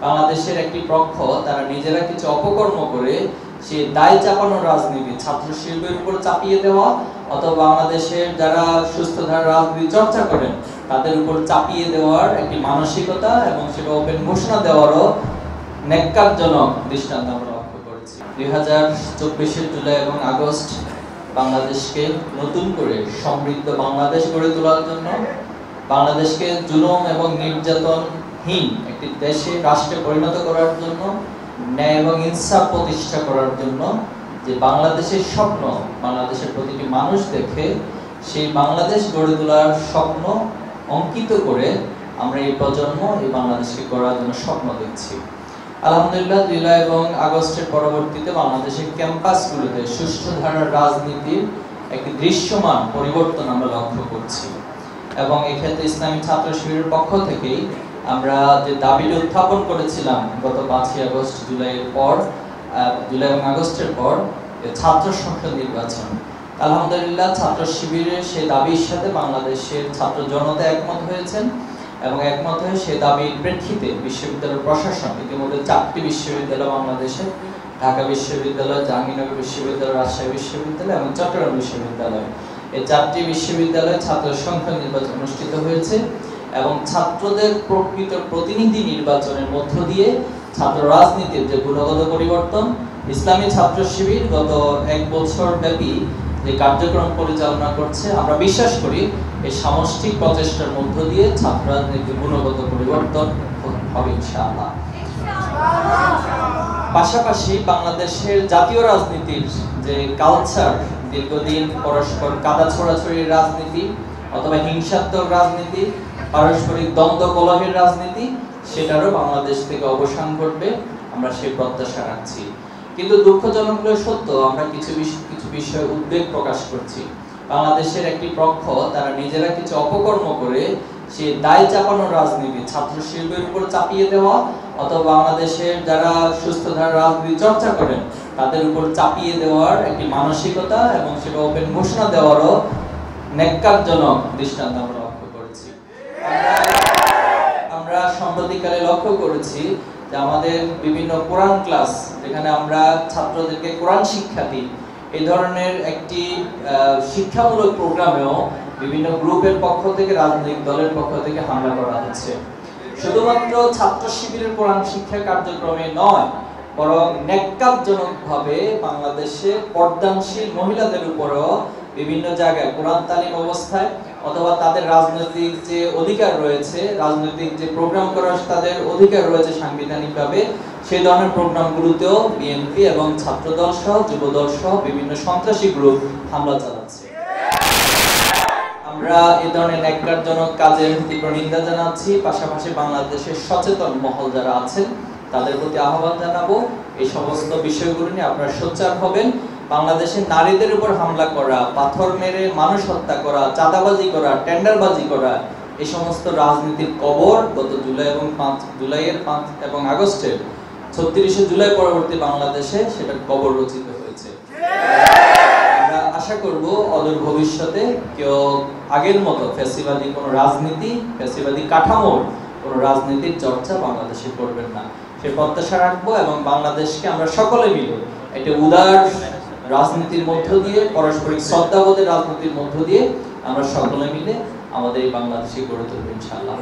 বাংলাদেশের একটি পক্ষ তারা নিজেরা কিছু অপকর্ম করে সে দায় চাপানোর রাজনীতি ছাত্র শিল্পের উপর চাপিয়ে দেওয়া অথবা বাংলাদেশের যারা সুস্থ ধারার রাজনীতি চর্চা করেন তাদের উপর চাপিয়ে দেওয়ার একটি মানসিকতা এবং সেটা ওপেন ঘোষণা দেওয়ারও ন্যাক্কারজনক দৃষ্টান্ত আমরা লক্ষ্য করেছি। 2024 জুলাই এবং আগস্ট বাংলাদেশকে নতুন করে সমৃদ্ধ বাংলাদেশ গড়ে তোলার জন্য, বাংলাদেশকে জুলুম এবং নির্যাতনহীন একটি দেশে রাষ্ট্রে পরিণত করার জন্য, ন্যায় এবং ইনসাফ প্রতিষ্ঠা করার জন্য যে বাংলাদেশের স্বপ্ন বাংলাদেশের প্রতিটি মানুষ দেখে সেই বাংলাদেশ গড়ে তোলার স্বপ্ন অঙ্কিত করে আমরা এই প্রজন্ম এই বাংলাদেশকে গড়ার জন্য স্বপ্ন দেখছি। আলহামদুলিল্লাহ, জুলাই এবং আগস্টের পরবর্তীতে বাংলাদেশের ক্যাম্পাসগুলোতে সুষ্ঠু ধারার রাজনীতির একটি দৃশ্যমান পরিবর্তন আমরা লক্ষ্য করছি এবং এক্ষেত্রে ইসলামী ছাত্র শিবিরের পক্ষ থেকেই আমরা যে দাবিটি উত্থাপন করেছিলাম গত 5ই আগস্ট জুলাই এবং আগস্টের পর ছাত্র সংসদ নির্বাচন, আলহামদুলিল্লাহ ছাত্র শিবিরের সেই দাবির সাথে বাংলাদেশের ছাত্র জনতা একমত হয়েছেন এবং একমত হয়ে সেই দাবির প্রেক্ষিতে বিশ্ববিদ্যালয়ের প্রশাসন ইতিমধ্যে 4টি বিশ্ববিদ্যালয় বাংলাদেশে, ঢাকা বিশ্ববিদ্যালয়, জাহাঙ্গীরনগর বিশ্ববিদ্যালয়, রাজশাহী বিশ্ববিদ্যালয় এবং চট্টগ্রাম বিশ্ববিদ্যালয়, এই 4টি বিশ্ববিদ্যালয়ে ছাত্র সংসদ নির্বাচন অনুষ্ঠিত হয়েছে এবং ছাত্রদের প্রকৃত প্রতিনিধি নির্বাচনের মধ্য দিয়ে ছাত্র রাজনীতির যে গুণগত পরিবর্তন ইসলামী ছাত্র শিবির গত 1 বছর ব্যাপী যে কার্যক্রম পরিচালনা করছে, আমরা বিশ্বাস করি এই সামষ্টিক প্রচেষ্টার মধ্য দিয়ে ছাত্র রাজনীতির গুণগত পরিবর্তন হবে ইনশাআল্লাহ। পাশাপাশি বাংলাদেশের জাতীয় রাজনীতির যে কালচার, দীর্ঘদিন পরস্পর কাদা ছোড়াছড়ির রাজনীতি অথবা হিংসাত্মক রাজনীতি, পারস্পরিক দ্বন্দ্ব কলহের রাজনীতি, সেটারও বাংলাদেশ থেকে অবসান ঘটবে, আমরা সেই প্রত্যাশা রাখছি। কিন্তু দুঃখজনক হলেও সত্য, আমরা কিছু বিষয়ে উদ্বেগ প্রকাশ করছি। বাংলাদেশের একটি পক্ষ তারা নিজেরা কিছু অপকর্ম করে সে দায় চাপানোর রাজনীতি ছাত্র শিল্পের উপর চাপিয়ে দেওয়া অথবা বাংলাদেশের যারা সুস্থ ধারার রাজনীতি চর্চা করেন তাদের উপর চাপিয়ে দেওয়ার একটি মানসিকতা এবং সেটা ওপেন ঘোষণা দেওয়ারও ন্যাক্কারজনক দৃষ্টান্ত আমরা লক্ষ্য করেছি। আমরা সম্প্রতিকালে লক্ষ্য করেছি যে আমাদের বিভিন্ন কোরআন ক্লাস যেখানে আমরা ছাত্রদেরকে কোরআন শিক্ষা দিই, এই ধরনের একটি শিক্ষামূলক প্রোগ্রামেও বিভিন্ন গ্রুপের পক্ষ থেকে, রাজনৈতিক দলের পক্ষ থেকে হামলা করা হচ্ছে। শুধুমাত্র ছাত্র শিবিরের কোরআন শিক্ষা কার্যক্রমে নয়, বরং ন্যাক্কারজনকভাবে বাংলাদেশে পর্দানশীল মহিলাদের উপরও বিভিন্ন জায়গায় কোরআন তালিম অবস্থায় অথবা তাদের রাজনৈতিক যে অধিকার রয়েছে, রাজনৈতিক যে প্রোগ্রাম করার তাদের অধিকার রয়েছে সাংবিধানিকভাবে, সেই ধরনের প্রোগ্রামগুলোতেও বিএনপি এবং ছাত্রদল সহ যুবদল সহ বিভিন্ন সন্ত্রাসী গ্রুপ হামলা চালাচ্ছে। আমরা এই ধরনের ন্যাক্কারজনক কাজের তীব্র নিন্দা জানাচ্ছি। পাশাপাশি বাংলাদেশের সচেতন মহল যারা আছেন তাদের প্রতি আহ্বান জানাবো এই সমস্ত বিষয়গুলো নিয়ে আপনারা সোচ্চার হবেন। বাংলাদেশের নারীদের উপর হামলা করা, পাথর মেরে মানুষ হত্যা করা, চাঁদাবাজি করা, টেন্ডারবাজি করা, এই সমস্ত রাজনীতির কবর গত জুলাইয়ের 5 এবং আগস্টের 36শে জুলাই পরবর্তী বাংলাদেশে সেটা কবর রচিত হয়েছে। আমরা আশা করব অদূর ভবিষ্যতে কেউ আগের মতো ফ্যাসিবাদী কোনো রাজনীতি, ফ্যাসিবাদী কাঠামোর কোনো রাজনীতির চর্চা বাংলাদেশে করবেন না, সে প্রত্যাশা রাখবো এবং বাংলাদেশকে আমরা সকলে মিলে একটা উদার রাজনীতির মধ্য দিয়ে, পারস্পরিক শ্রদ্ধাবোধের রাজনীতির মধ্য দিয়ে আমরা সকলে মিলে আমাদের এই বাংলাদেশে গড়ে তুলব ইনশাআল্লাহ।